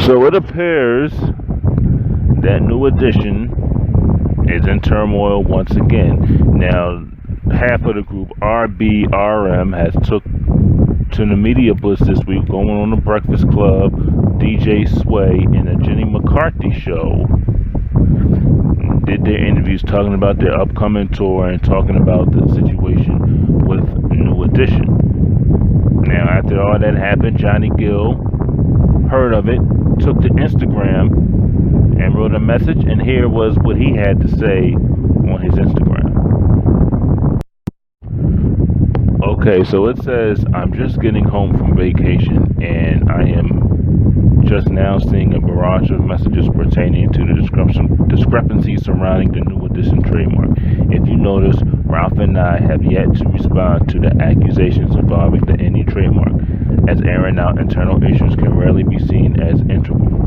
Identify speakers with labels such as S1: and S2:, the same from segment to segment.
S1: So it appears that New Edition is in turmoil once again. Now, half of the group, RBRM, has took to the media bus this week, going on the Breakfast Club, DJ Sway, and the Jenny McCarthy show. Did their interviews talking about their upcoming tour and talking about the situation with New Edition. Now, after all that happened, Johnny Gill heard of it, took to Instagram, and wrote a message, and here was what he had to say on his Instagram. Okay, so it says, I'm just getting home from vacation, and I am just now seeing a barrage of messages pertaining to the discrepancies surrounding the New Edition trademark. If you notice, Ralph and I have yet to respond to the accusations involving the NE trademark, as airing out internal issues can rarely be seen as integral.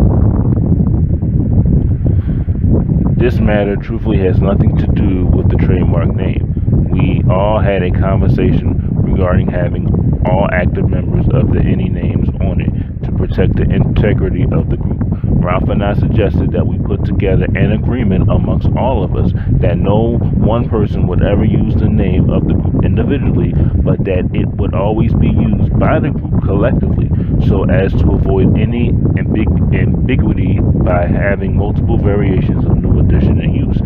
S1: This matter truthfully has nothing to do with the trademark name. We all had a conversation regarding having all active members of the NE names on it to protect the integrity of the group. Ralph and I suggested that we put together an agreement amongst all of us that no one person would ever use the name of the group individually, but that it would always be used by the group collectively, so as to avoid any ambiguity by having multiple variations of New Edition in use.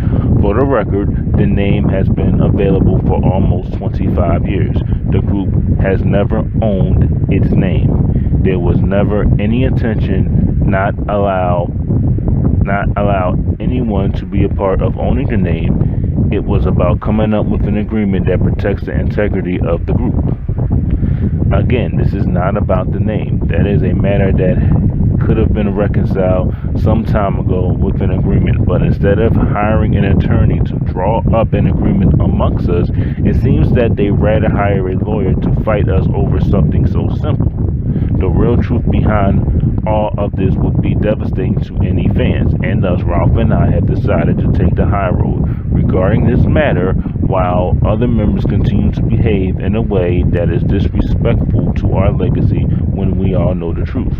S1: For the record, the name has been available for almost 25 years. The group has never owned its name. There was never any intention not allow anyone to be a part of owning the name. It was about coming up with an agreement that protects the integrity of the group. Again, this is not about the name. That is a matter that could have been reconciled some time ago with an agreement, but instead of hiring an attorney to draw up an agreement amongst us, it seems that they rather hire a lawyer to fight us over something so simple. The real truth behind all of this would be devastating to any fans, and thus Ralph and I have decided to take the high road regarding this matter, while other members continue to behave in a way that is disrespectful to our legacy when we all know the truth.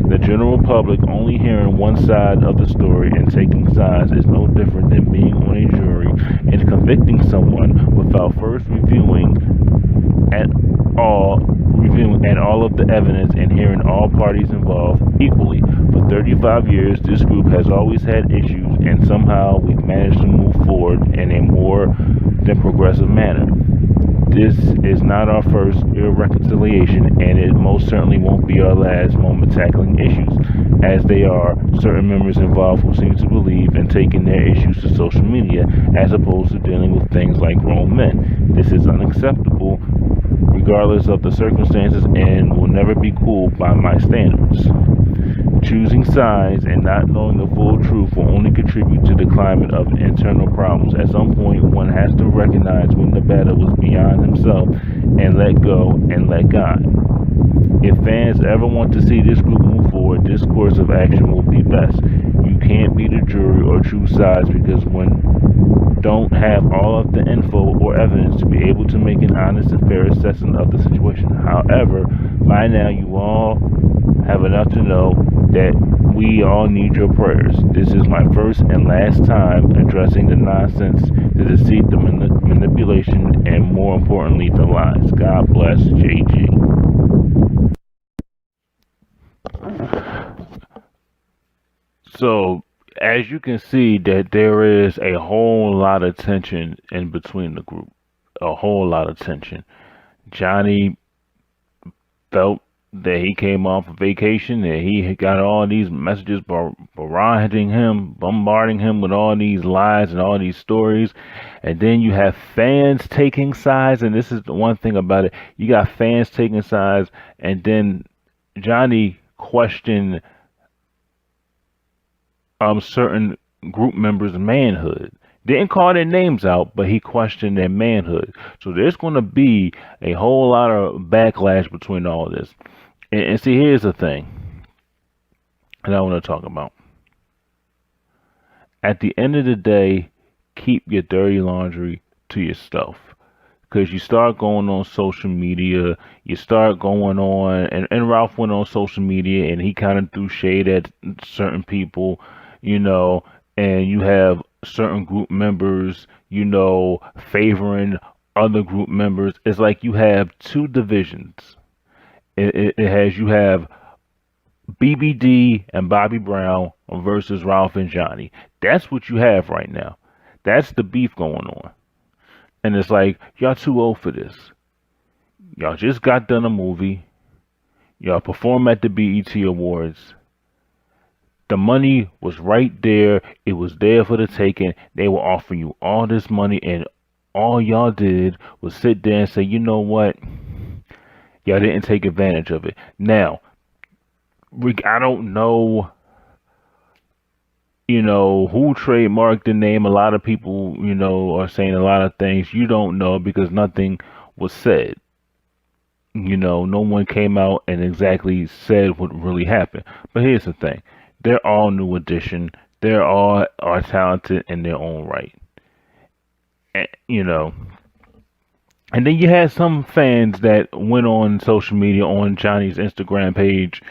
S1: The general public only hearing one side of the story and taking sides is no different than being on a jury and convicting someone without first reviewing all of the evidence and hearing all parties involved equally. For 35 years, this group has always had issues, and somehow we've managed to move forward in a more than progressive manner. This is not our first irreconciliation, and it most certainly won't be our last moment tackling issues, as there are certain members involved who seem to believe in taking their issues to social media as opposed to dealing with things like grown men. This is unacceptable regardless of the circumstances and will never be cool by my standards. Choosing sides and not knowing the full truth will only contribute to the climate of internal problems. At some point, one has to recognize when the battle was beyond himself and let go and let God. If fans ever want to see this group move forward, this course of action will be best. You can't be the jury or choose sides because one don't have all of the info or evidence to be able to make an honest and fair assessment of the situation. However, by now you all have enough to know that we all need your prayers. This is my first and last time addressing the nonsense, the deceit, the manipulation, and more importantly, the lies. God bless JG. So, as you can see, that there is a whole lot of tension in between the group. A whole lot of tension. Johnny felt that he came off a vacation and he got all these messages bombarding him with all these lies and all these stories. And then you have fans taking sides, and this is the one thing about it. You got fans taking sides, and then Johnny questioned certain group members' manhood. Didn't call their names out, but he questioned their manhood. So there's going to be a whole lot of backlash between all of this. And see, here's the thing that I want to talk about. At the end of the day, keep your dirty laundry to yourself. because you start going on social media, you start going on, and Ralph went on social media and he kind of threw shade at certain people, you know, and you have certain group members, favoring other group members. It's like you have two divisions. It has you have BBD and Bobby Brown versus Ralph and Johnny. That's what you have right now. That's the beef going on. And it's like, y'all too old for this. Y'all just got done a movie. Y'all perform at the BET Awards. The money was right there. It was there for the taking. They were offering you all this money, and all y'all did was sit there and say, you know what? Y'all didn't take advantage of it. Now, I don't know, who trademarked the name. A lot of people, are saying a lot of things. You don't know because nothing was said. No one came out and exactly said what really happened. But here's the thing. They're all New Edition. They're all are talented in their own right. And, and then you had some fans that went on social media on Johnny's Instagram page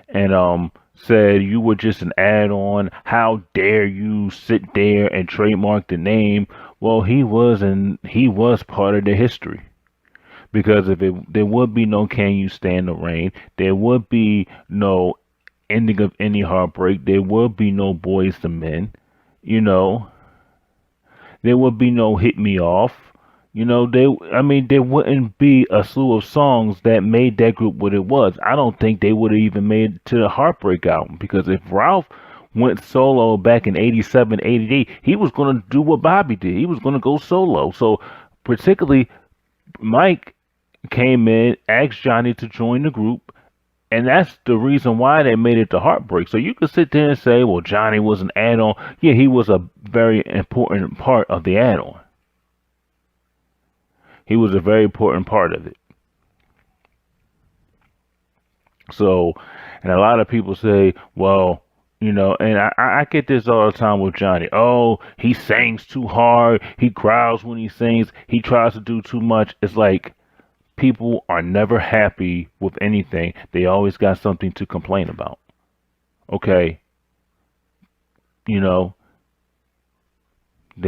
S1: and said you were just an add-on. How dare you sit there and trademark the name? Well, he was part of the history. Because if there would be no Can You Stand the Rain, there would be no Ending of Any Heartbreak, there would be no Boys to Men, there would be no Hit Me Off. There wouldn't be a slew of songs that made that group what it was. I don't think they would have even made it to the Heartbreak album, because if Ralph went solo back in 87, 88, he was going to do what Bobby did. He was going to go solo. So particularly Mike came in, asked Johnny to join the group, and that's the reason why they made it to Heartbreak. So you could sit there and say, well, Johnny was an add-on. Yeah, he was a very important part of the add-on. He was a very important part of it. So, and a lot of people say, well, and I get this all the time with Johnny. Oh, he sings too hard. He growls when he sings. He tries to do too much. It's like people are never happy with anything. They always got something to complain about. Okay? They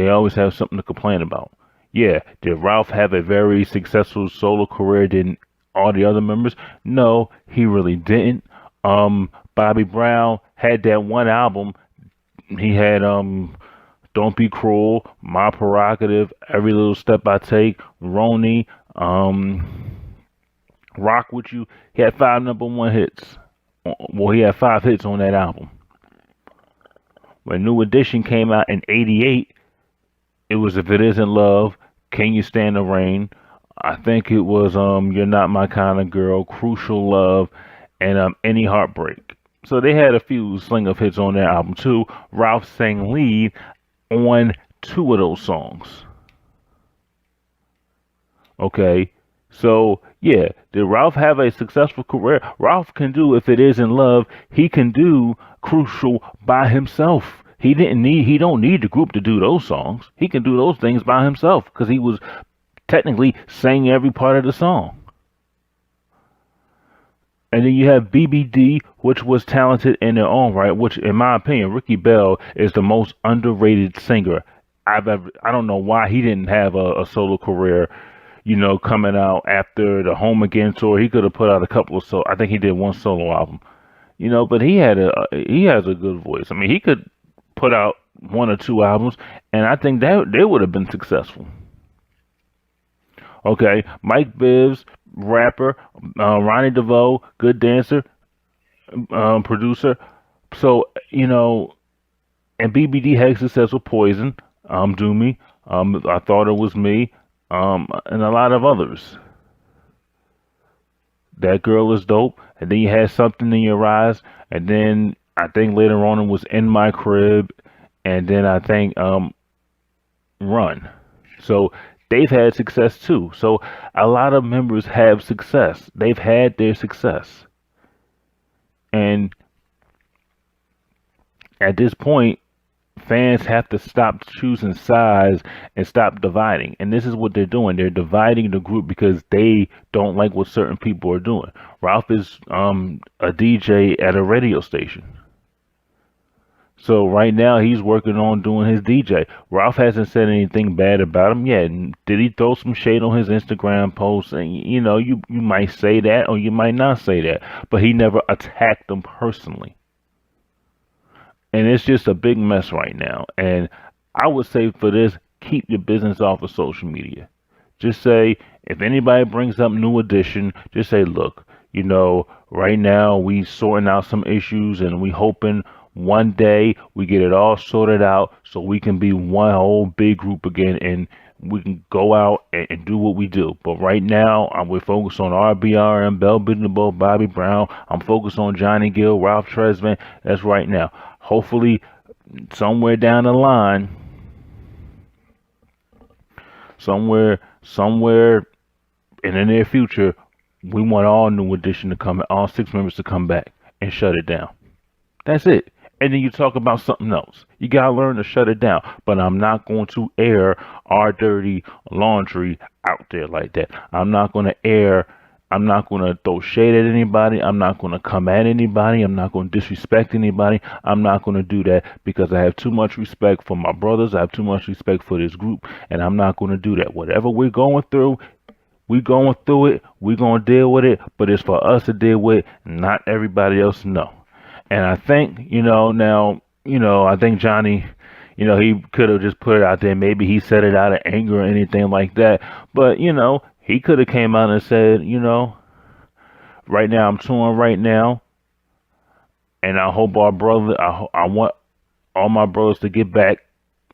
S1: always have something to complain about. Yeah, did Ralph have a very successful solo career than all the other members? No, he really didn't. Bobby Brown had that one album. He had Don't Be Cruel, My Prerogative, Every Little Step I Take, Roni, Rock With You. He had 5 #1 hits. Well, he had 5 hits on that album. When New Edition came out in '88, it was If It Isn't Love, Can You Stand the Rain? I think it was You're Not My Kind of Girl, Crucial Love, and Any Heartbreak. So they had a few sling of hits on their album too. Ralph sang lead on 2 of those songs. Okay, so yeah, did Ralph have a successful career? Ralph can do If It Isn't Love. He can do Crucial by himself. He don't need the group to do those songs. He can do those things by himself because he was technically sang every part of the song. And then you have BBD, which was talented in their own right, which in my opinion, Ricky Bell is the most underrated singer I've ever. I don't know why he didn't have a solo career, coming out after the Home Again tour. He could have put out a couple of I think he did one solo album, but he has a good voice. I mean, he could put out 1 or 2 albums, and I think that they would have been successful. Okay, Mike Bibbs, rapper, Ronnie DeVoe, good dancer, producer. So, and BBD had success with Poison, Do Me, I Thought It Was Me, and a lot of others. That Girl Is Dope. And then you had Something in Your Eyes, and then I think later on it was In My Crib, and then I think Run. So they've had success too. So a lot of members have success. They've had their success. And at this point, fans have to stop choosing sides and stop dividing. And this is what they're doing. They're dividing the group because they don't like what certain people are doing. Ralph is a DJ at a radio station. So right now he's working on doing his DJ. Ralph hasn't said anything bad about him yet. Did he throw some shade on his Instagram post? And you know, you might say that or you might not say that, but he never attacked them personally. And it's just a big mess right now. And I would say for this, keep your business off of social media. Just say, if anybody brings up New Edition, just say, look, you know, right now we sorting out some issues and we hoping one day we get it all sorted out so we can be one whole big group again and we can go out and do what we do. But right now, we're focused on RBRM, Bell Biddable, Bobby Brown. I'm focused on Johnny Gill, Ralph Tresvant. That's right now. Hopefully, somewhere down the line, somewhere in the near future, we want all New Edition to come, all 6 members to come back and shut it down. That's it. And then you talk about something else. You gotta learn to shut it down. But I'm not going to air our dirty laundry out there like that. I'm not going to throw shade at anybody. I'm not going to come at anybody. I'm not going to disrespect anybody. I'm not going to do that because I have too much respect for my brothers. I have too much respect for this group, and I'm not going to do that. Whatever we're going through, we're going through it. We're going to deal with it, but it's for us to deal with, not everybody else to know. And I think, I think Johnny, he could have just put it out there. Maybe he said it out of anger or anything like that. But, he could have came out and said, right now I'm touring right now. And I hope I want all my brothers to get back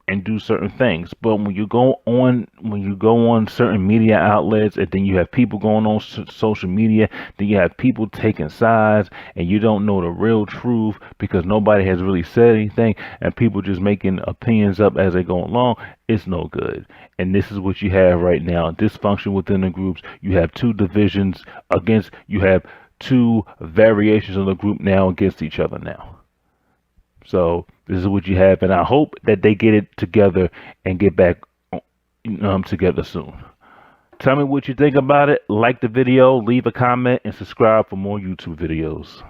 S1: and do certain things. But when you go on certain media outlets, and then you have people going on social media, then you have people taking sides, and you don't know the real truth because nobody has really said anything, and people just making opinions up as they go along. It's no good. And this is what you have right now: dysfunction within the groups. You have two divisions you have two variations of the group now against each other now. So this is what you have, and I hope that they get it together and get back together soon. Tell me what you think about it. Like the video, leave a comment, and subscribe for more YouTube videos.